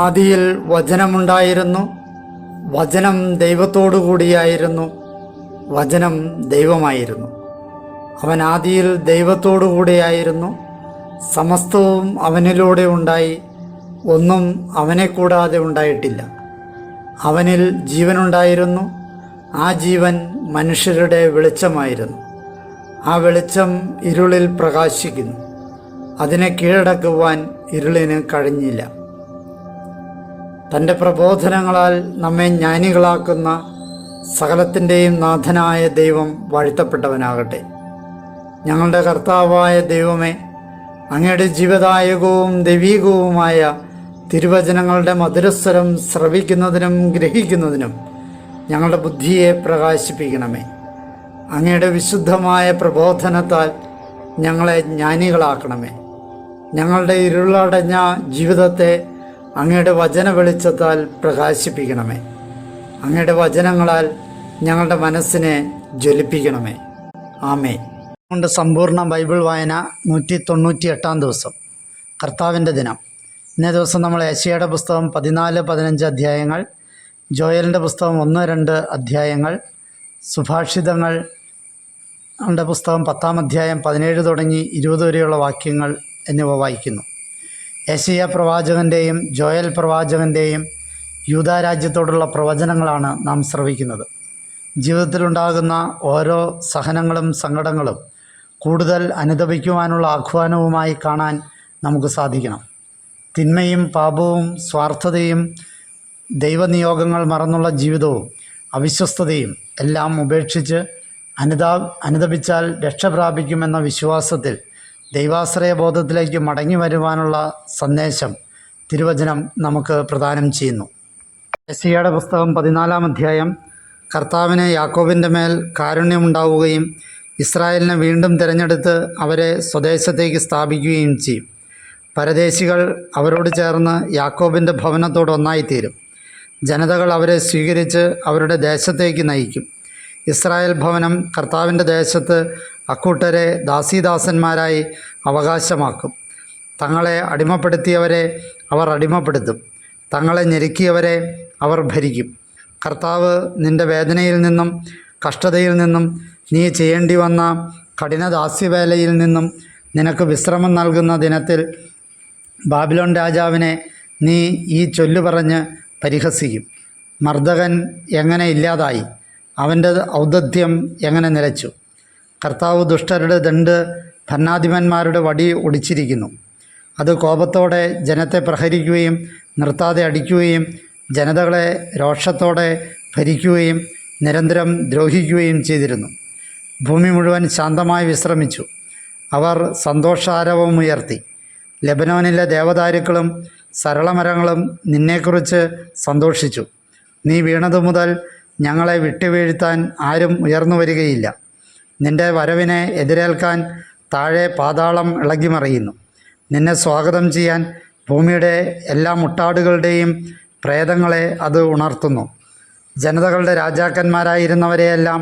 ആദിയിൽ വചനമുണ്ടായിരുന്നു, വചനം ദൈവത്തോടു കൂടിയായിരുന്നു, വചനം ദൈവമായിരുന്നു. അവൻ ആദിയിൽ ദൈവത്തോടു കൂടിയായിരുന്നു. സമസ്തവും അവനിലൂടെ ഉണ്ടായി, ഒന്നും അവനെ കൂടാതെ ഉണ്ടായിട്ടില്ല. അവനിൽ ജീവനുണ്ടായിരുന്നു, ആ ജീവൻ മനുഷ്യരുടെ വെളിച്ചമായിരുന്നു. ആ വെളിച്ചം ഇരുളിൽ പ്രകാശിക്കുന്നു, അതിനെ കീഴടക്കുവാൻ ഇരുളിന് കഴിഞ്ഞില്ല. തൻ്റെ പ്രബോധനങ്ങളാൽ നമ്മെ ജ്ഞാനികളാക്കുന്ന സകലത്തിൻ്റെയും നാഥനായ ദൈവം വാഴ്ത്തപ്പെട്ടവനാകട്ടെ. ഞങ്ങളുടെ കർത്താവായ ദൈവമേ, അങ്ങയുടെ ജീവദായകവും ദൈവീകവുമായ തിരുവചനങ്ങളുടെ മധുരസ്വരം ശ്രവിക്കുന്നതിനും ഗ്രഹിക്കുന്നതിനും ഞങ്ങളുടെ ബുദ്ധിയെ പ്രകാശിപ്പിക്കണമേ. അങ്ങയുടെ വിശുദ്ധമായ പ്രബോധനത്താൽ ഞങ്ങളെ ജ്ഞാനികളാക്കണമേ. ഞങ്ങളുടെ ഇരുളടഞ്ഞ ജീവിതത്തെ അങ്ങയുടെ വചന വെളിച്ചത്താൽ പ്രകാശിപ്പിക്കണമേ. അങ്ങയുടെ വചനങ്ങളാൽ ഞങ്ങളുടെ മനസ്സിനെ ജ്വലിപ്പിക്കണമേ. ആമേൻ. കൊണ്ട് സമ്പൂർണ്ണ ബൈബിൾ വായന 198 ദിവസം, കർത്താവിൻ്റെ ദിനം. ഇന്നേ ദിവസം നമ്മൾ ഏശയ്യായുടെ പുസ്തകം 14-15 അധ്യായങ്ങൾ, ജോയലിൻ്റെ പുസ്തകം 1-2 അധ്യായങ്ങൾ, സുഭാഷിതങ്ങളുടെ പുസ്തകം 10-ാം അധ്യായം 17 തുടങ്ങി 20 വരെയുള്ള വാക്യങ്ങൾ എന്നിവ വായിക്കുന്നു. ഏശയ്യാ പ്രവാചകൻ്റെയും ജോയൽ പ്രവാചകൻ്റെയും യൂദാരാജ്യത്തോടുള്ള പ്രവചനങ്ങളാണ് നാം ശ്രവിക്കുന്നത്. ജീവിതത്തിലുണ്ടാകുന്ന ഓരോ സഹനങ്ങളും സങ്കടങ്ങളും കൂടുതൽ അനുതപിക്കുവാനുള്ള ആഹ്വാനവുമായി കാണാൻ നമുക്ക് സാധിക്കണം. തിന്മയും പാപവും സ്വാർത്ഥതയും ദൈവനിയോഗങ്ങൾ മറന്നുള്ള ജീവിതവും അവിശ്വസ്തതയും എല്ലാം ഉപേക്ഷിച്ച് അനുതപിച്ചാൽ രക്ഷ പ്രാപിക്കുമെന്ന വിശ്വാസത്തിൽ ദൈവാശ്രയബോധത്തിലേക്ക് മടങ്ങി വരുവാനുള്ള സന്ദേശം തിരുവചനം നമുക്ക് പ്രദാനം ചെയ്യുന്നു. ഏശയ്യായുടെ പുസ്തകം 14-ാം അധ്യായം കർത്താവിന് യാക്കോബിൻ്റെ മേൽ കാരുണ്യമുണ്ടാവുകയും ഇസ്രായേലിനെ വീണ്ടും തിരഞ്ഞെടുത്ത് അവരെ സ്വദേശത്തേക്ക് സ്ഥാപിക്കുകയും ചെയ്യും. പരദേശികൾ അവരോട് ചേർന്ന് യാക്കോബിൻ്റെ ഭവനത്തോട് ഒന്നായിത്തീരും. ജനതകൾ അവരെ സ്വീകരിച്ച് അവരുടെ ദേശത്തേക്ക് നയിക്കും. ഇസ്രായേൽ ഭവനം കർത്താവിൻ്റെ ദേശത്ത് അക്കൂട്ടരെ ദാസീദാസന്മാരായി അവകാശമാക്കും. തങ്ങളെ അടിമപ്പെടുത്തിയവരെ അവർ അടിമപ്പെടുത്തും, തങ്ങളെ ഞെരുക്കിയവരെ അവർ ഭരിക്കും. കർത്താവ് നിൻ്റെ വേദനയിൽ നിന്നും കഷ്ടതയിൽ നിന്നും നീ ചെയ്യേണ്ടി വന്ന കഠിനദാസ്യവേലയിൽ നിന്നും നിനക്ക് വിശ്രമം നൽകുന്ന ദിനത്തിൽ ബാബിലോൺ രാജാവിനെ നീ ഈ ചൊല്ലു പറഞ്ഞ് പരിഹസിക്കും. മർദ്ദകൻ എങ്ങനെ ഇല്ലാതായി, അവൻ്റെ ഔദ്ധത്യം എങ്ങനെ നിലച്ചു. കർത്താവ് ദുഷ്ടരുടെ ദണ്ഡ് ഭരണാധിപന്മാരുടെ വടി ഒടിച്ചിരിക്കുന്നു. അത് കോപത്തോടെ ജനത്തെ പ്രഹരിക്കുകയും നിർത്താതെ അടിക്കുകയും ജനതകളെ രോഷത്തോടെ ഭരിക്കുകയും നിരന്തരം ദ്രോഹിക്കുകയും ചെയ്തിരുന്നു. ഭൂമി മുഴുവൻ ശാന്തമായി വിശ്രമിച്ചു. അവർ സന്തോഷാരവമുയർത്തി. ലെബനോനിലെ ദേവദാരുക്കളും സരളമരങ്ങളും നിന്നെക്കുറിച്ച് സന്തോഷിച്ചു. നീ വീണതു മുതൽ ഞങ്ങളെ വിട്ടുവീഴ്ത്താൻ ആരും ഉയർന്നു വരികയില്ല. നിൻ്റെ വരവിനെ എതിരേൽക്കാൻ താഴെ പാതാളം ഇളകിമറിയുന്നു. നിന്നെ സ്വാഗതം ചെയ്യാൻ ഭൂമിയുടെ എല്ലാ മുട്ടാടുകളുടെയും പ്രേതങ്ങളെ അത് ഉണർത്തുന്നു. ജനതകളുടെ രാജാക്കന്മാരായിരുന്നവരെയെല്ലാം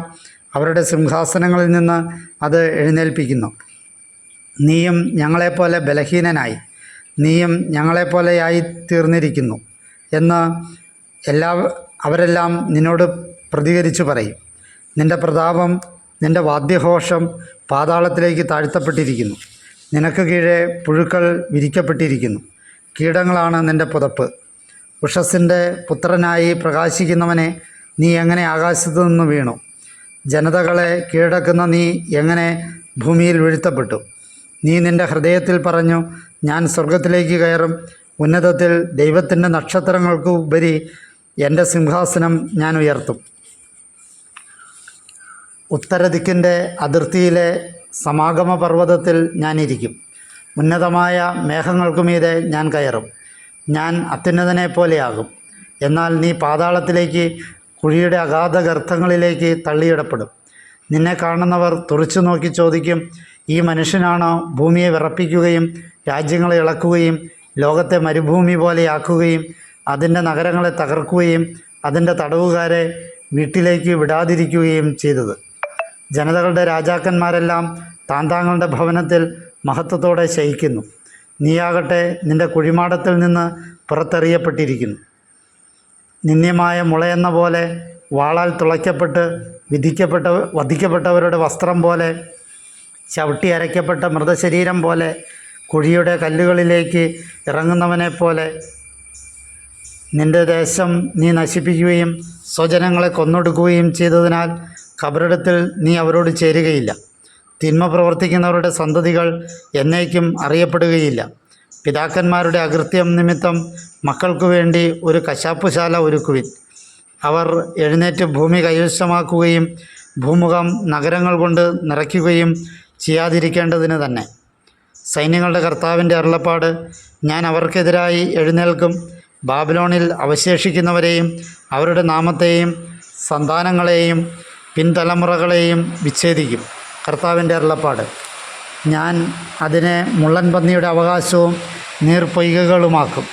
അവരുടെ സിംഹാസനങ്ങളിൽ നിന്ന് അത് എഴുന്നേൽപ്പിക്കുന്നു. നീയും ഞങ്ങളെപ്പോലെ ബലഹീനനായി, നീയും ഞങ്ങളെപ്പോലെയായി തീർന്നിരിക്കുന്നു എന്ന് അവരെല്ലാം നിന്നോട് പ്രതികരിച്ചു പറയും. നിൻ്റെ പ്രതാപം, നിൻ്റെ വാദ്യഘോഷം പാതാളത്തിലേക്ക് താഴ്ത്തപ്പെട്ടിരിക്കുന്നു. നിനക്ക് കീഴെ പുഴുക്കൾ വിരിക്കപ്പെട്ടിരിക്കുന്നു. കീടങ്ങളാണ് നിൻ്റെ പുതപ്പ്. ഉഷസ്സിൻ്റെ പുത്രനായി പ്രകാശിക്കുന്നവനെ, നീ എങ്ങനെ ആകാശത്തു നിന്ന് വീണു? ജനതകളെ കീഴടക്കുന്ന നീ എങ്ങനെ ഭൂമിയിൽ വീഴ്ത്തപ്പെട്ടു? നീ നിൻ്റെ ഹൃദയത്തിൽ പറഞ്ഞു, ഞാൻ സ്വർഗത്തിലേക്ക് കയറും, ഉന്നതത്തിൽ ദൈവത്തിൻ്റെ നക്ഷത്രങ്ങൾക്ക് ഉപരി എൻ്റെ സിംഹാസനം ഞാൻ ഉയർത്തും. ഉത്തരദിക്കിൻ്റെ അതിർത്തിയിലെ സമാഗമ പർവ്വതത്തിൽ ഞാനിരിക്കും. ഉന്നതമായ മേഘങ്ങൾക്കുമീതെ ഞാൻ കയറും. ഞാൻ അത്യുന്നതനെ പോലെയാകും. എന്നാൽ നീ പാതാളത്തിലേക്ക്, കുഴിയുടെ അഗാധ ഗർത്തങ്ങളിലേക്ക് തള്ളിയിടപ്പെടും. നിന്നെ കാണുന്നവർ തുറച്ചു നോക്കി ചോദിക്കും, ഈ മനുഷ്യനാണോ ഭൂമിയെ വിറപ്പിക്കുകയും രാജ്യങ്ങളെ ഇളക്കുകയും ലോകത്തെ മരുഭൂമി പോലെയാക്കുകയും അതിൻ്റെ നഗരങ്ങളെ തകർക്കുകയും അതിൻ്റെ തടവുകാരെ വീട്ടിലേക്ക് വിടാതിരിക്കുകയും ചെയ്തത്? ജനതകളുടെ രാജാക്കന്മാരെല്ലാം താന്താങ്ങളുടെ ഭവനത്തിൽ മഹത്വത്തോടെ ശയിക്കുന്നു. നീയാകട്ടെ നിൻ്റെ കുഴിമാടത്തിൽ നിന്ന് പുറത്തെറിയപ്പെട്ടിരിക്കുന്നു. നിന്ദ്യമായ മുളയെന്ന പോലെ വാളാൽ തുളയ്ക്കപ്പെട്ട് വധിക്കപ്പെട്ടവരുടെ വസ്ത്രം പോലെ, ചവിട്ടി അരയ്ക്കപ്പെട്ട മൃതശരീരം പോലെ, കുഴിയുടെ കല്ലുകളിലേക്ക് ഇറങ്ങുന്നവനെ പോലെ നിന്റെ ദേശം നീ നശിപ്പിക്കുകയും സ്വജനങ്ങളെ കൊന്നൊടുക്കുകയും ചെയ്തതിനാൽ ഖബറിടത്തിൽ നീ അവരോട് ചേരുകയില്ല. തിന്മ പ്രവർത്തിക്കുന്നവരുടെ സന്തതികൾ എന്നേക്കും അറിയപ്പെടുകയില്ല. പിതാക്കന്മാരുടെ അകൃത്യം നിമിത്തം മക്കൾക്കു വേണ്ടി ഒരു കശാപ്പുശാല ഒരുക്കുവിൻ. അവർ എഴുന്നേറ്റ് ഭൂമി കൈവശമാക്കുകയും ഭൂമുഖം നഗരങ്ങൾ കൊണ്ട് നിറയ്ക്കുകയും ചെയ്യാതിരിക്കേണ്ടതിന് തന്നെ. സൈന്യങ്ങളുടെ കർത്താവിൻ്റെ അരുളപ്പാട്: ഞാൻ അവർക്കെതിരായി എഴുന്നേൽക്കും. ബാബിലോണിൽ അവശേഷിക്കുന്നവരെയും അവരുടെ നാമത്തെയും സന്താനങ്ങളെയും പിൻതലമുറകളെയും വിച്ഛേദിക്കും. കർത്താവിൻ്റെ അരുളപ്പാട്: ഞാൻ അതിനെ മുള്ളൻ പന്നിയുടെ അവകാശവും നീർപ്പൊയ്കകളുമാക്കും.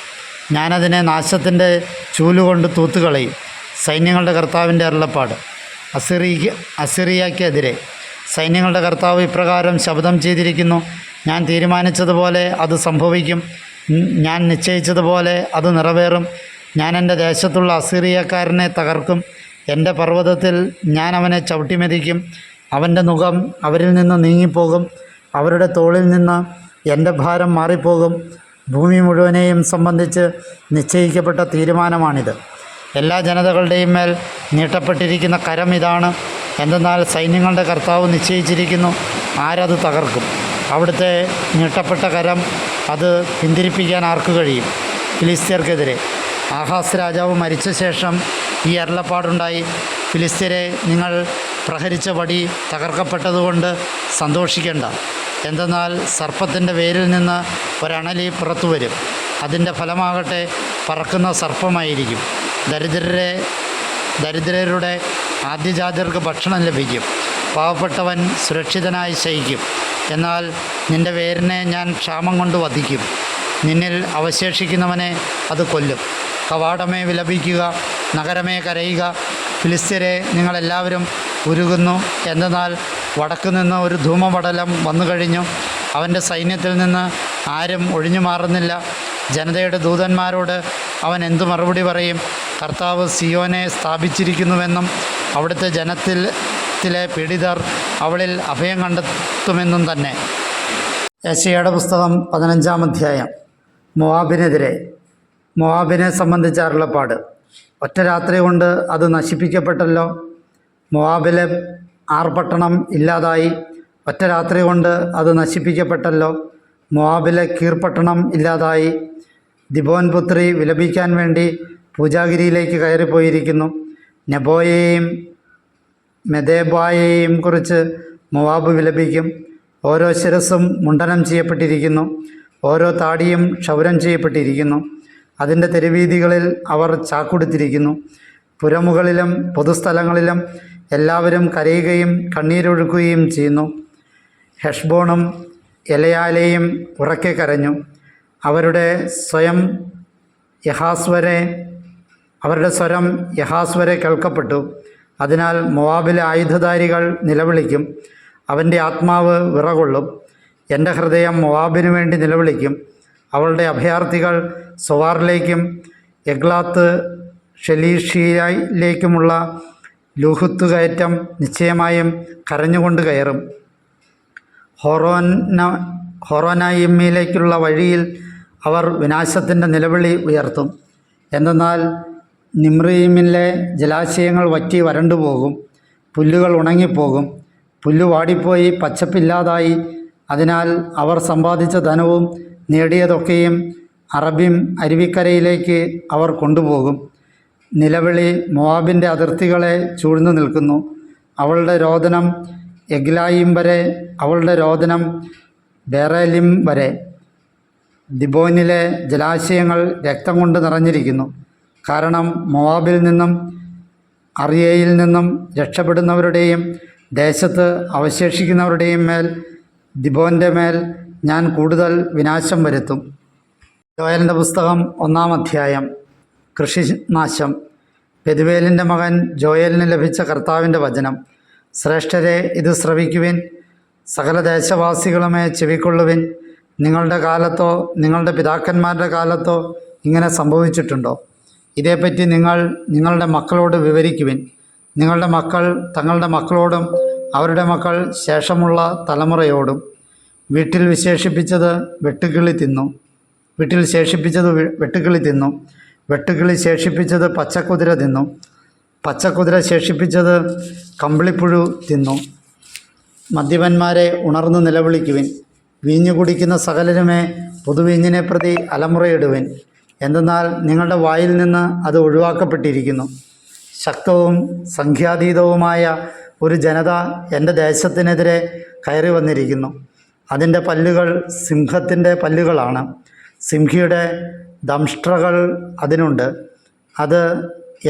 ഞാനതിനെ നാശത്തിൻ്റെ ചൂലുകൊണ്ട് തൂത്തുകളയും. സൈന്യങ്ങളുടെ കർത്താവിൻ്റെ അരുളപ്പാട്. അസിറിയക്കെതിരെ സൈന്യങ്ങളുടെ കർത്താവ് ഇപ്രകാരം ശപഥം ചെയ്തിരിക്കുന്നു: ഞാൻ തീരുമാനിച്ചതുപോലെ അത് സംഭവിക്കും. ഞാൻ നിശ്ചയിച്ചതുപോലെ അത് നിറവേറും. ഞാൻ എൻ്റെ ദേശത്തുള്ള അസിറിയക്കാരനെ തകർക്കും. എൻ്റെ പർവ്വതത്തിൽ ഞാൻ അവനെ ചവിട്ടിമെതിക്കും. അവൻ്റെ നുകം അവരിൽ നിന്ന് നീങ്ങിപ്പോകും. അവരുടെ തോളിൽ നിന്ന് എൻ്റെ ഭാരം മാറിപ്പോകും. ഭൂമി മുഴുവനെയും സംബന്ധിച്ച് നിശ്ചയിക്കപ്പെട്ട തീരുമാനമാണിത്. എല്ലാ ജനതകളുടെയും മേൽ നീട്ടപ്പെട്ടിരിക്കുന്ന കരം ഇതാണ്. എന്തെന്നാൽ സൈന്യങ്ങളുടെ കർത്താവ് നിശ്ചയിച്ചിരിക്കുന്നു, ആരത് തകർക്കും? അവിടുത്തെ നീട്ടപ്പെട്ട കരം അത് പിന്തിരിപ്പിക്കാൻ ആർക്ക് കഴിയും? ഫിലിസ്ത്യർക്കെതിരെ ആഹാസ് രാജാവ് മരിച്ച ശേഷം ഈ അരുളപ്പാടുണ്ടായി: ഫിലിസ്ത്യരെ, നിങ്ങൾ പ്രഹരിച്ച വടി തകർക്കപ്പെട്ടതുകൊണ്ട് സന്തോഷിക്കേണ്ട. എന്തെന്നാൽ സർപ്പത്തിൻ്റെ വേരിൽ നിന്ന് ഒരണലി പുറത്തു വരും. അതിൻ്റെ ഫലമാകട്ടെ പറക്കുന്ന സർപ്പമായിരിക്കും. ദരിദ്രരുടെ ആദ്യജാതർക്ക് ഭക്ഷണം ലഭിക്കും. പാവപ്പെട്ടവൻ സുരക്ഷിതനായി ശയിക്കും. എന്നാൽ നിൻ്റെ വേരിനെ ഞാൻ ക്ഷാമം കൊണ്ട് വധിക്കും. നിന്നിൽ അവശേഷിക്കുന്നവനെ അത് കൊല്ലും. കവാടമേ വിലപിക്കുക, നഗരമേ കരയുക. ഫിലിസ്ത്യരെ, നിങ്ങളെല്ലാവരും ഉരുകുന്നു. എന്തെന്നാൽ വടക്കു നിന്ന് ഒരു ധൂമപടലം വന്നു കഴിഞ്ഞു. അവൻ്റെ സൈന്യത്തിൽ നിന്ന് ആരും ഒഴിഞ്ഞു മാറുന്നില്ല. ജനതയുടെ ദൂതന്മാരോട് അവൻ എന്തു മറുപടി പറയും? കർത്താവ് സിയോനെ സ്ഥാപിച്ചിരിക്കുന്നുവെന്നും അവിടുത്തെ ജനത്തിലെ പീഡിതർ അവളിൽ അഭയം കണ്ടെത്തുമെന്നും തന്നെ. യെശയ്യായുടെ പുസ്തകം 15-ാം അധ്യായം. മോവാബിനെതിരെ. മോവാബിനെ സംബന്ധിച്ച അരുളപ്പാട്: ഒറ്റ രാത്രി കൊണ്ട് അത് നശിപ്പിക്കപ്പെട്ടല്ലോ. മോവാബിലെ ആർപട്ടണം ഇല്ലാതായി. ഒറ്റ രാത്രി കൊണ്ട് അത് നശിപ്പിക്കപ്പെട്ടല്ലോ. മോവാബിലെ കീർപട്ടണം ഇല്ലാതായി. ദിബോൻ പുത്രി വിലപിക്കാൻ വേണ്ടി പൂജാഗിരിയിലേക്ക് കയറിപ്പോയിരിക്കുന്നു. നെബോയെയും മെദേബായെയും കുറിച്ച് മോവാബ് വിലപിക്കും. ഓരോ ശിരസ്സും മുണ്ഡനം ചെയ്യപ്പെട്ടിരിക്കുന്നു. ഓരോ താടിയും ക്ഷൗരം ചെയ്യപ്പെട്ടിരിക്കുന്നു. അതിൻ്റെ തെരുവീഥികളിൽ അവർ ചാക്കുടുത്തിരിക്കുന്നു. പുരമുകളിലും പൊതുസ്ഥലങ്ങളിലും എല്ലാവരും കരയുകയും കണ്ണീരൊഴുക്കുകയും ചെയ്യുന്നു. ഹെഷ്ബോണും എലയാലെയും ഉറക്കെ കരഞ്ഞു. അവരുടെ സ്വരം യഹാസ് വരെ കേൾക്കപ്പെട്ടു. അതിനാൽ മോവാബിലെ ആയുധധാരികൾ നിലവിളിക്കും. അവൻ്റെ ആത്മാവ് വിറകൊള്ളും. എൻ്റെ ഹൃദയം മോവാബിനു വേണ്ടി നിലവിളിക്കും. അവളുടെ അഭയാർത്ഥികൾ സൊവാറിലേക്കും എഗ്ലാത്ത് ഷെലീഷിയയിലേക്കുമുള്ള ലൂഹുത്ത് കയറ്റം നിശ്ചയമായും കരഞ്ഞുകൊണ്ട് കയറും. ഹൊറോനയിമ്മിലേക്കുള്ള വഴിയിൽ അവർ വിനാശത്തിൻ്റെ നിലവിളി ഉയർത്തും. എന്തെന്നാൽ നിമ്രീമിലെ ജലാശയങ്ങൾ വറ്റി വരണ്ടുപോകും. പുല്ലുകൾ ഉണങ്ങിപ്പോകും. പുല്ല് വാടിപ്പോയി പച്ചപ്പില്ലാതായി. അതിനാൽ അവർ സമ്പാദിച്ച ധനവും നേടിയതൊക്കെയും അറബിം അരുവിക്കരയിലേക്ക് അവർ കൊണ്ടുപോകും. നിലവിളി മോവാബിൻ്റെ അതിർത്തികളെ ചൂഴ്ന്നു നിൽക്കുന്നു. അവളുടെ രോദനം എഗ്ലായിം വരെ, അവളുടെ രോദനം ബേറേലിം വരെ. ദിബോനിലെ ജലാശയങ്ങൾ രക്തം കൊണ്ട് നിറഞ്ഞിരിക്കുന്നു. കാരണം മോവാബിൽ നിന്നും അറിയയിൽ നിന്നും രക്ഷപ്പെടുന്നവരുടെയും ദേശത്ത് അവശേഷിക്കുന്നവരുടെയും മേൽ, ദിബോൻ്റെ മേൽ ഞാൻ കൂടുതൽ വിനാശം വരുത്തും. യോയലിൻ്റെ പുസ്തകം 1-ാം അധ്യായം. കൃഷിനാശം. പെതുവേലിൻ്റെ മകൻ ജോയലിന് ലഭിച്ച കർത്താവിൻ്റെ വചനം. ശ്രേഷ്ഠരെ, ഇത് ശ്രവിക്കുവിൻ. സകല ദേശവാസികളുമേ ചെവിക്കൊള്ളുവിൻ. നിങ്ങളുടെ കാലത്തോ നിങ്ങളുടെ പിതാക്കന്മാരുടെ കാലത്തോ ഇങ്ങനെ സംഭവിച്ചിട്ടുണ്ടോ? ഇതേപ്പറ്റി നിങ്ങൾ നിങ്ങളുടെ മക്കളോട് വിവരിക്കുവിൻ. നിങ്ങളുടെ മക്കൾ തങ്ങളുടെ മക്കളോടും അവരുടെ മക്കൾ ശേഷമുള്ള തലമുറയോടും വീട്ടിൽ ശേഷിപ്പിച്ചത് വെട്ടുക്കിളി തിന്നു, വെട്ടുക്കിളി ശേഷിപ്പിച്ചത് പച്ചക്കുതിര തിന്നു, പച്ചക്കുതിര ശേഷിപ്പിച്ചത് കമ്പിളിപ്പുഴു തിന്നു. മദ്യപന്മാരെ ഉണർന്നു നിലവിളിക്കുവിൻ, വീഞ്ഞു കുടിക്കുന്ന സകലരുമേ പുതുവീഞ്ഞിനെ പ്രതി അലമുറയിടുവിൻ. എന്തെന്നാൽ നിങ്ങളുടെ വായിൽ നിന്ന് അത് ഒഴിവാക്കപ്പെട്ടിരിക്കുന്നു. ശക്തവും സംഖ്യാതീതവുമായ ഒരു ജനത എൻ്റെ ദേശത്തിനെതിരെ കയറി വന്നിരിക്കുന്നു. അതിൻ്റെ പല്ലുകൾ സിംഹത്തിൻ്റെ പല്ലുകളാണ്, സിംഹിയുടെ ദംഷ്ട്രകൾ അതിനുണ്ട്. അത്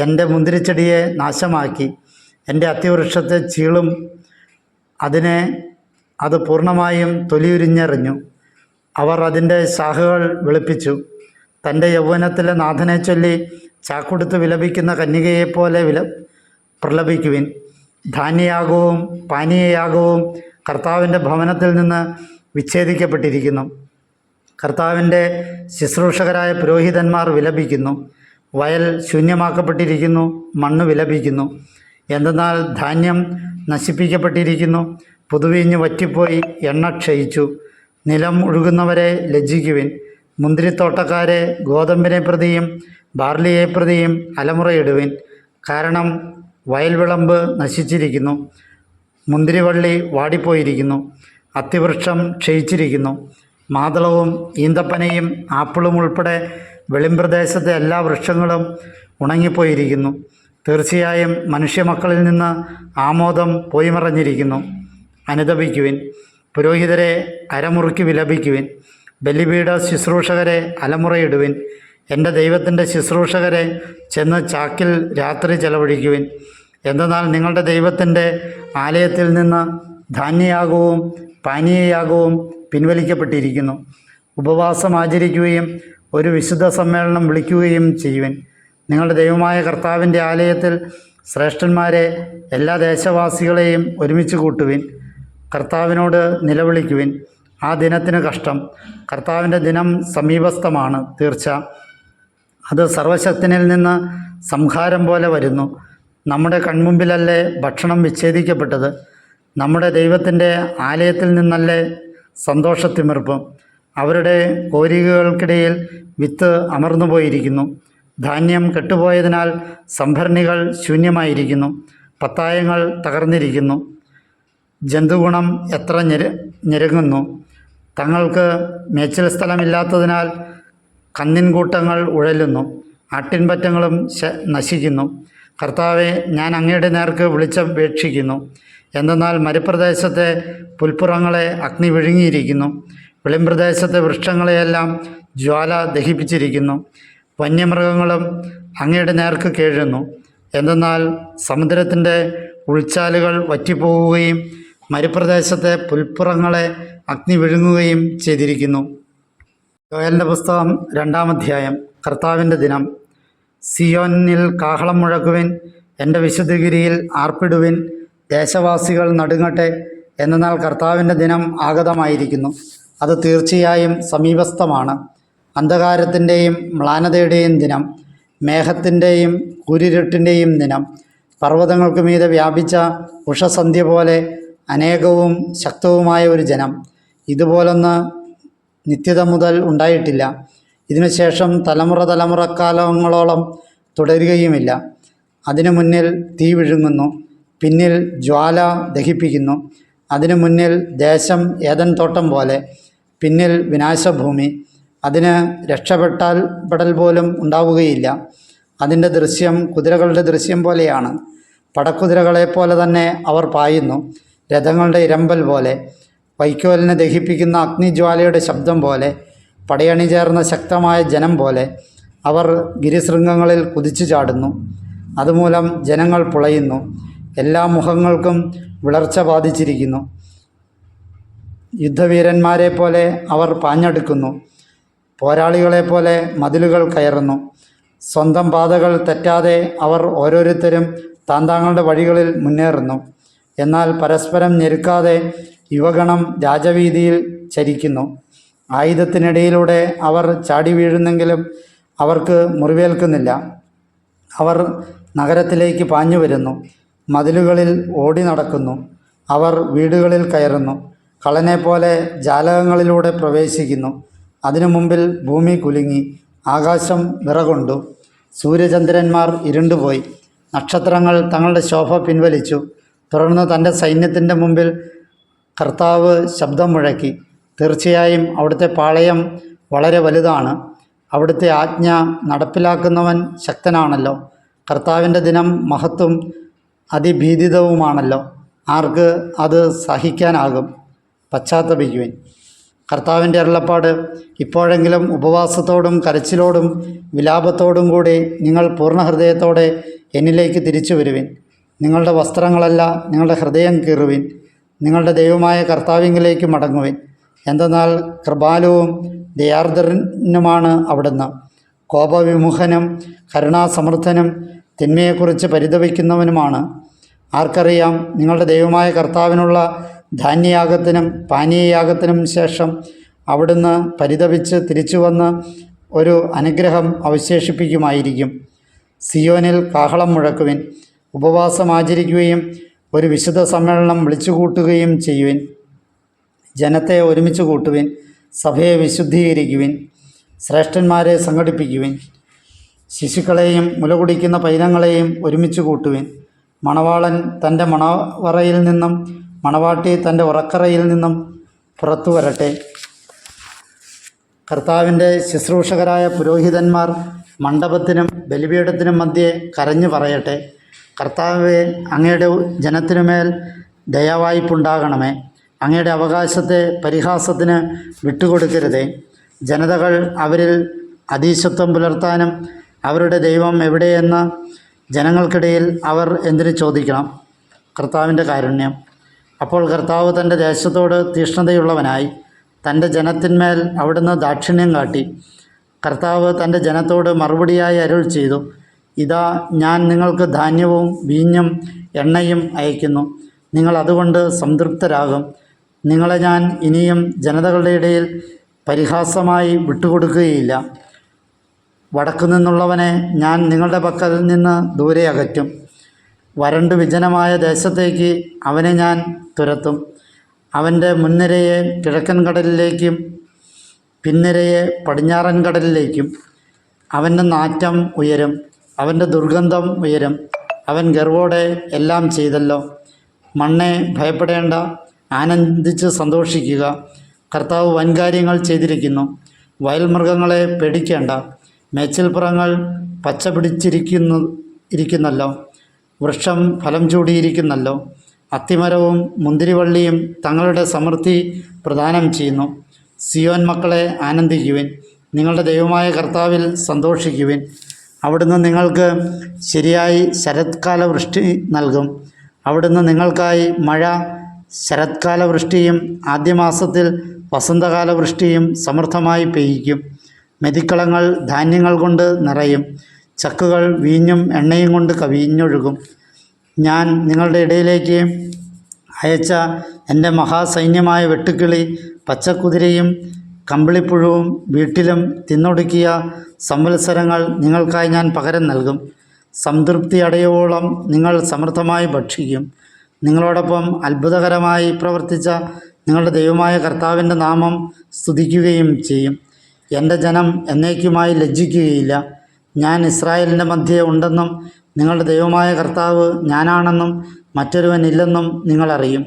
എൻ്റെ മുന്തിരിച്ചെടിയെ നാശമാക്കി, എൻ്റെ അത്തിവൃക്ഷത്തെ ചീളും. അത് പൂർണ്ണമായും തൊലിയുരിഞ്ഞെറിഞ്ഞു. അവർ അതിൻ്റെ ശാഖകൾ വെളുപ്പിച്ചു. തൻ്റെ യൗവനത്തിലെ നാഥനെ ചൊല്ലി ചാക്കൊടുത്ത് വിലപിക്കുന്ന കന്യകയെപ്പോലെ പ്രലപിക്കുവിൻ. ധാന്യയാഗവും പാനീയയാഗവും കർത്താവിൻ്റെ ഭവനത്തിൽ നിന്ന് വിച്ഛേദിക്കപ്പെട്ടിരിക്കുന്നു. കർത്താവിൻ്റെ ശുശ്രൂഷകരായ പുരോഹിതന്മാർ വിലപിക്കുന്നു. വയൽ ശൂന്യമാക്കപ്പെട്ടിരിക്കുന്നു, മണ്ണ് വിലപിക്കുന്നു. എന്തെന്നാൽ ധാന്യം നശിപ്പിക്കപ്പെട്ടിരിക്കുന്നു, പുതുവീഞ്ഞ് വറ്റിപ്പോയി, എണ്ണ ക്ഷയിച്ചു. നിലം ഒഴുകുന്നവരെ ലജ്ജിക്കുവിൻ. മുന്തിരിത്തോട്ടക്കാരെ ഗോതമ്പിനെ പ്രതിയും ബാർലിയെ പ്രതിയും അലമുറയിടുവിൻ. കാരണം വയൽവിളമ്പ് നശിച്ചിരിക്കുന്നു, മുന്തിരിവള്ളി വാടിപ്പോയിരിക്കുന്നു, അത്തിവൃക്ഷം ക്ഷയിച്ചിരിക്കുന്നു. മാതളവും ഈന്തപ്പനയും ആപ്പിളും ഉൾപ്പെടെ വെളിമ്പ്രദേശത്തെ എല്ലാ വൃക്ഷങ്ങളും ഉണങ്ങിപ്പോയിരിക്കുന്നു. തീർച്ചയായും മനുഷ്യമക്കളിൽ നിന്ന് ആമോദം പോയി മറഞ്ഞിരിക്കുന്നു. അനുതപിക്കുവിൻ, പുരോഹിതരെ അരമുറുക്കി വിലപിക്കുവിൻ, ബലിപീഠ ശുശ്രൂഷകരെ അലമുറയിടുവിൻ. എൻ്റെ ദൈവത്തിൻ്റെ ശുശ്രൂഷകരെ ചെന്ന് ചാക്കിൽ രാത്രി ചെലവഴിക്കുവിൻ. എന്തെന്നാൽ നിങ്ങളുടെ ദൈവത്തിൻ്റെ ആലയത്തിൽ നിന്ന് ധാന്യയാഗവും പാനീയയാഗവും പിൻവലിക്കപ്പെട്ടിരിക്കുന്നു. ഉപവാസം ആചരിക്കുകയും ഒരു വിശുദ്ധ സമ്മേളനം വിളിക്കുകയും ചെയ്യുവിൻ. നിങ്ങളുടെ ദൈവമായ കർത്താവിൻ്റെ ആലയത്തിൽ ശ്രേഷ്ഠന്മാരെ എല്ലാ ദേശവാസികളെയും ഒരുമിച്ച് കൂട്ടുവിൻ. കർത്താവിനോട് നിലവിളിക്കുവിൻ. ആ ദിനത്തിന് കഷ്ടം. കർത്താവിൻ്റെ ദിനം സമീപസ്ഥമാണ് തീർച്ച. അത് സർവശക്തനിൽ നിന്ന് സംഹാരം പോലെ വരുന്നു. നമ്മുടെ കൺമുമ്പിലല്ലേ ഭക്ഷണം വിച്ഛേദിക്കപ്പെട്ടത്? നമ്മുടെ ദൈവത്തിൻ്റെ ആലയത്തിൽ നിന്നല്ലേ സന്തോഷത്തിമിർപ്പും? അവരുടെ കോരികകൾക്കിടയിൽ വിത്ത് അമർന്നുപോയിരിക്കുന്നു. ധാന്യം കെട്ടുപോയതിനാൽ സംഭരണികൾ ശൂന്യമായിരിക്കുന്നു, പത്തായങ്ങൾ തകർന്നിരിക്കുന്നു. ജന്തുഗുണം എത്ര ഞെരുങ്ങുന്നു. തങ്ങൾക്ക് മേച്ചിൽ സ്ഥലമില്ലാത്തതിനാൽ കന്നിൻകൂട്ടങ്ങൾ ഉഴലുന്നു, ആട്ടിൻപറ്റങ്ങളും നശിക്കുന്നു. കർത്താവെ, ഞാൻ അങ്ങയുടെ നേർക്ക് വിളിച്ചപേക്ഷിക്കുന്നു. എന്തെന്നാൽ മരുപ്രദേശത്തെ പുൽപ്പുറങ്ങളെ അഗ്നി വിഴുങ്ങിയിരിക്കുന്നു, വെളിമ്പ്രദേശത്തെ വൃക്ഷങ്ങളെയെല്ലാം ജ്വാല ദഹിപ്പിച്ചിരിക്കുന്നു. വന്യമൃഗങ്ങളും അങ്ങയുടെ നേർക്ക് കേഴുന്നു. എന്തെന്നാൽ സമുദ്രത്തിൻ്റെ ഉൾച്ചാലുകൾ വറ്റിപ്പോവുകയും മരുപ്രദേശത്തെ പുൽപ്പുറങ്ങളെ അഗ്നി വിഴുങ്ങുകയും ചെയ്തിരിക്കുന്നു. യോയലിൻ്റെ പുസ്തകം 2-ാം അധ്യായം. കർത്താവിൻ്റെ ദിനം. സിയോനിൽ കാഹളം മുഴക്കുവിൻ, എൻ്റെ വിശുദ്ധഗിരിയിൽ ആർപ്പിടുവിൻ. ദേശവാസികൾ നടുങ്ങട്ടെ. എന്നാൽ കർത്താവിൻ്റെ ദിനം ആഗതമായിരിക്കുന്നു, അത് തീർച്ചയായും സമീപസ്ഥമാണ്. അന്ധകാരത്തിൻ്റെയും മ്ലാനതയുടെയും ദിനം, മേഘത്തിൻ്റെയും കൂരിരുട്ടിൻ്റെയും ദിനം. പർവ്വതങ്ങൾക്ക് മീതെ വ്യാപിച്ച ഉഷസന്ധ്യ പോലെ അനേകവും ശക്തവുമായ ഒരു ജനം. ഇതുപോലൊന്ന് നിത്യത മുതൽ ഉണ്ടായിട്ടില്ല. ഇതിനുശേഷം തലമുറക്കാലങ്ങളോളം തുടരുകയുമില്ല. അതിനു മുന്നിൽ തീ വിഴുങ്ങുന്നു, പിന്നിൽ ജ്വാല ദഹിപ്പിക്കുന്നു. അതിനു മുന്നിൽ ദേശം ഏദൻ തോട്ടം പോലെ, പിന്നിൽ വിനാശഭൂമി. അതിന് രക്ഷപ്പെടൽ പോലും ഉണ്ടാവുകയില്ല. അതിൻ്റെ ദൃശ്യം കുതിരകളുടെ ദൃശ്യം പോലെയാണ്. പടക്കുതിരകളെപ്പോലെ തന്നെ അവർ പായുന്നു, രഥങ്ങളുടെ ഇരമ്പൽ പോലെ, വൈക്കോലിനെ ദഹിപ്പിക്കുന്ന അഗ്നിജ്വാലയുടെ ശബ്ദം പോലെ, പടയണി ചേർന്ന ശക്തമായ ജനം പോലെ. അവർ ഗിരിശൃംഗങ്ങളിൽ കുതിച്ചു ചാടുന്നു, അതുമൂലം ജനങ്ങൾ പുളയുന്നു. എല്ലാ മുഖങ്ങൾക്കും വിളർച്ച ബാധിച്ചിരിക്കുന്നു. യുദ്ധവീരന്മാരെ പോലെ അവർ പാഞ്ഞെടുക്കുന്നു, പോരാളികളെപ്പോലെ മതിലുകൾ കയറുന്നു. സ്വന്തം പാതകൾ തെറ്റാതെ അവർ ഓരോരുത്തരും താന്താങ്ങളുടെ വഴികളിൽ മുന്നേറുന്നു. എന്നാൽ പരസ്പരം ഞെരുക്കാതെ യുവഗണം രാജവീതിയിൽ ചരിക്കുന്നു. ആയുധത്തിനിടയിലൂടെ അവർ ചാടി വീഴുന്നെങ്കിലും അവർക്ക് മുറിവേൽക്കുന്നില്ല. അവർ നഗരത്തിലേക്ക് പാഞ്ഞു വരുന്നു, മതിലുകളിൽ ഓടി നടക്കുന്നു, അവർ വീടുകളിൽ കയറുന്നു, കള്ളനെപ്പോലെ ജാലകങ്ങളിലൂടെ പ്രവേശിക്കുന്നു. അതിനു മുമ്പിൽ ഭൂമി കുലുങ്ങി, ആകാശം വിറകൊണ്ടു, സൂര്യചന്ദ്രന്മാർ ഇരുണ്ടുപോയി, നക്ഷത്രങ്ങൾ തങ്ങളുടെ ശോഭ പിൻവലിച്ചു. തുടർന്ന് തൻ്റെ സൈന്യത്തിൻ്റെ മുമ്പിൽ കർത്താവ് ശബ്ദം മുഴക്കി. തീർച്ചയായും അവിടുത്തെ പാളയം വളരെ വലുതാണ്, അവിടുത്തെ ആജ്ഞ നടപ്പിലാക്കുന്നവൻ ശക്തനാണല്ലോ. കർത്താവിൻ്റെ ദിനം മഹത്തും അതിഭീതിതവുമാണല്ലോ, ആർക്ക് അത് സഹിക്കാനാകും? പശ്ചാത്തപിക്കുവിൻ. കർത്താവിൻ്റെ അരുളപ്പാട്: ഇപ്പോഴെങ്കിലും ഉപവാസത്തോടും കരച്ചിലോടും വിലാപത്തോടും കൂടി നിങ്ങൾ പൂർണ്ണ ഹൃദയത്തോടെ എന്നിലേക്ക് തിരിച്ചു വരുവിൻ. നിങ്ങളുടെ വസ്ത്രങ്ങളല്ല, നിങ്ങളുടെ ഹൃദയം കീറുവിൻ. നിങ്ങളുടെ ദൈവമായ കർത്താവിങ്കിലേക്ക് മടങ്ങുവിൻ. എന്തെന്നാൽ കൃപാലുവും ദയാർദ്രനുമാണ് അവിടുന്ന്, കോപവിമുഖനും കരുണാസമൃദ്ധനും തിന്മയെക്കുറിച്ച് പരിതപിക്കുന്നവനുമാണ്. ആർക്കറിയാം, നിങ്ങളുടെ ദൈവമായ കർത്താവിനുള്ള ധാന്യയാഗത്തിനും പാനീയയാഗത്തിനും ശേഷം അവിടുന്ന് പരിതപിച്ച് തിരിച്ചു വന്ന് ഒരു അനുഗ്രഹം അവശേഷിപ്പിക്കുമായിരിക്കും. സിയോനിൽ കാഹളം മുഴക്കുവിൻ, ഉപവാസം ആചരിക്കുകയും ഒരു വിശുദ്ധ സമ്മേളനം വിളിച്ചുകൂട്ടുകയും ചെയ്യുവിൻ. ജനത്തെ ഒരുമിച്ച് കൂട്ടുവിൻ, സഭയെ വിശുദ്ധീകരിക്കുവിൻ, ശ്രേഷ്ഠന്മാരെ സംഘടിപ്പിക്കുവിൻ. ശിശുക്കളെയും മുലകുടിക്കുന്ന പൈതങ്ങളെയും ഒരുമിച്ച് കൂട്ടുവിൻ. മണവാളൻ തൻ്റെ മണവറയിൽ നിന്നും മണവാട്ടി തൻ്റെ ഉറക്കറയിൽ നിന്നും പുറത്തു വരട്ടെ. കർത്താവിൻ്റെ ശുശ്രൂഷകരായ പുരോഹിതന്മാർ മണ്ഡപത്തിനും ബലിപീഠത്തിനും മധ്യേ കരഞ്ഞു പറയട്ടെ: കർത്താവേ, അങ്ങയുടെ ജനത്തിനുമേൽ ദയാവായ്പുണ്ടാകണമേ. അങ്ങയുടെ അവകാശത്തെ പരിഹാസത്തിന് വിട്ടുകൊടുക്കരുതേ. ജനതകൾ അവരിൽ അധീശത്വം പുലർത്താനും അവരുടെ ദൈവം എവിടെയെന്ന് ജനങ്ങൾക്കിടയിൽ അവർ എന്തിനു ചോദിക്കണം? കർത്താവിൻ്റെ കാരുണ്യം. അപ്പോൾ കർത്താവ് തൻ്റെ ദേശത്തോട് തീഷ്ണതയുള്ളവനായി തൻ്റെ ജനത്തിന്മേൽ അവിടുന്ന് ദാക്ഷിണ്യം കാട്ടി. കർത്താവ് തൻ്റെ ജനത്തോട് മറുപടിയായി അരുൾ ചെയ്തു: ഇതാ, ഞാൻ നിങ്ങൾക്ക് ധാന്യവും വീഞ്ഞും എണ്ണയും അയക്കുന്നു. നിങ്ങൾ അതുകൊണ്ട് സംതൃപ്തരാകും. നിങ്ങളെ ഞാൻ ഇനിയും ജനതകളുടെ ഇടയിൽ പരിഹാസമായി വിട്ടുകൊടുക്കുകയില്ല. വടക്കു നിന്നുള്ളവനെ ഞാൻ നിങ്ങളുടെ പക്കൽ നിന്ന് ദൂരെ അകറ്റും. വരണ്ടു വിജനമായ ദേശത്തേക്ക് അവനെ ഞാൻ തുരത്തും. അവൻ്റെ മുൻനിരയെ കിഴക്കൻ കടലിലേക്കും പിൻനിരയെ പടിഞ്ഞാറൻ കടലിലേക്കും. അവൻ്റെ നാറ്റം ഉയരും, അവൻ്റെ ദുർഗന്ധം ഉയരും. അവൻ ഗർവോടെ എല്ലാം ചെയ്തല്ലോ. മണ്ണെ, ഭയപ്പെടേണ്ട, ആനന്ദിച്ച് സന്തോഷിക്കുക. കർത്താവ് വൻകാര്യങ്ങൾ ചെയ്തിരിക്കുന്നു. വയൽമൃഗങ്ങളെ പേടിക്കേണ്ട, മേച്ചിൽപ്പുറങ്ങൾ പച്ച പിടിച്ചിരിക്കുന്നല്ലോ. വൃക്ഷം ഫലം ചൂടിയിരിക്കുന്നല്ലോ. അത്തിമരവും മുന്തിരിവള്ളിയും തങ്ങളുടെ സമൃദ്ധി പ്രദാനം ചെയ്യുന്നു. സിയോൻ മക്കളെ, ആനന്ദിക്കുവിൻ, നിങ്ങളുടെ ദൈവമായ കർത്താവിൽ സന്തോഷിക്കുവിൻ. അവിടുന്ന് നിങ്ങൾക്ക് ശരിയായി ശരത്കാല വൃഷ്ടി നൽകും. അവിടുന്ന് നിങ്ങൾക്കായി മഴ, ശരത്കാല വൃഷ്ടിയും ആദ്യമാസത്തിൽ വസന്തകാല വൃഷ്ടിയും സമൃദ്ധമായി പെയ്യിക്കും. മെതിക്കളങ്ങൾ ധാന്യങ്ങൾ കൊണ്ട് നിറയും, ചക്കുകൾ വീഞ്ഞും എണ്ണയും കൊണ്ട് കവിഞ്ഞൊഴുകും. ഞാൻ നിങ്ങളുടെ ഇടയിലേക്ക് അയച്ച എൻ്റെ മഹാസൈന്യമായ വെട്ടുക്കിളി, പച്ചക്കുതിരയും കമ്പിളിപ്പുഴുവും വീട്ടിലും തിന്നൊടുക്കിയ സംവത്സരങ്ങൾ നിങ്ങൾക്കായി ഞാൻ പകരം നൽകും. സംതൃപ്തി അടയോളം നിങ്ങൾ സമൃദ്ധമായി ഭക്ഷിക്കും. നിങ്ങളോടൊപ്പം അത്ഭുതകരമായി പ്രവർത്തിച്ച നിങ്ങളുടെ ദൈവമായ കർത്താവിൻ്റെ നാമം സ്തുതിക്കുകയും ചെയ്യും. എൻ്റെ ജനം എന്നേക്കുമായി ലജ്ജിക്കുകയില്ല. ഞാൻ ഇസ്രായേലിൻ്റെ മധ്യേ ഉണ്ടെന്നും നിങ്ങളുടെ ദൈവമായ കർത്താവ് ഞാനാണെന്നും മറ്റൊരുവനില്ലെന്നും നിങ്ങളറിയും.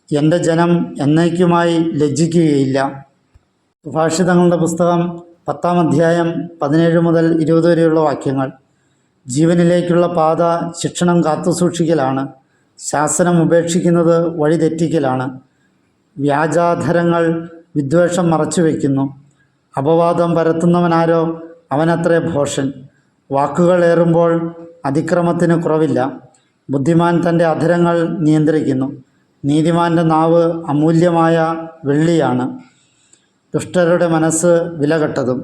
എൻ്റെ ജനം എന്നേക്കുമായി ലജ്ജിക്കുകയില്ല. സുഭാഷിതങ്ങളുടെ പുസ്തകം 10-ാം അധ്യായം 17 മുതൽ 20 വരെയുള്ള വാക്യങ്ങൾ. ജീവനിലേക്കുള്ള പാത ശിക്ഷണം കാത്തുസൂക്ഷിക്കലാണ്, ശാസനം ഉപേക്ഷിക്കുന്നത് വഴിതെറ്റിക്കലാണ്. വ്യാജാധരങ്ങൾ വിദ്വേഷം മറച്ചുവെക്കുന്നു. അപവാദം പരത്തുന്നവനാരോ അവനത്രേ ഭോഷൻ. വാക്കുകൾ ഏറുമ്പോൾ അതിക്രമത്തിന് കുറവില്ല. ബുദ്ധിമാൻ തൻ്റെ അധരങ്ങൾ നിയന്ത്രിക്കുന്നു. നീതിമാൻ്റെ നാവ് അമൂല്യമായ വെള്ളിയാണ്. ദുഷ്ടരുടെ മനസ്സ് വിലകെട്ടതും.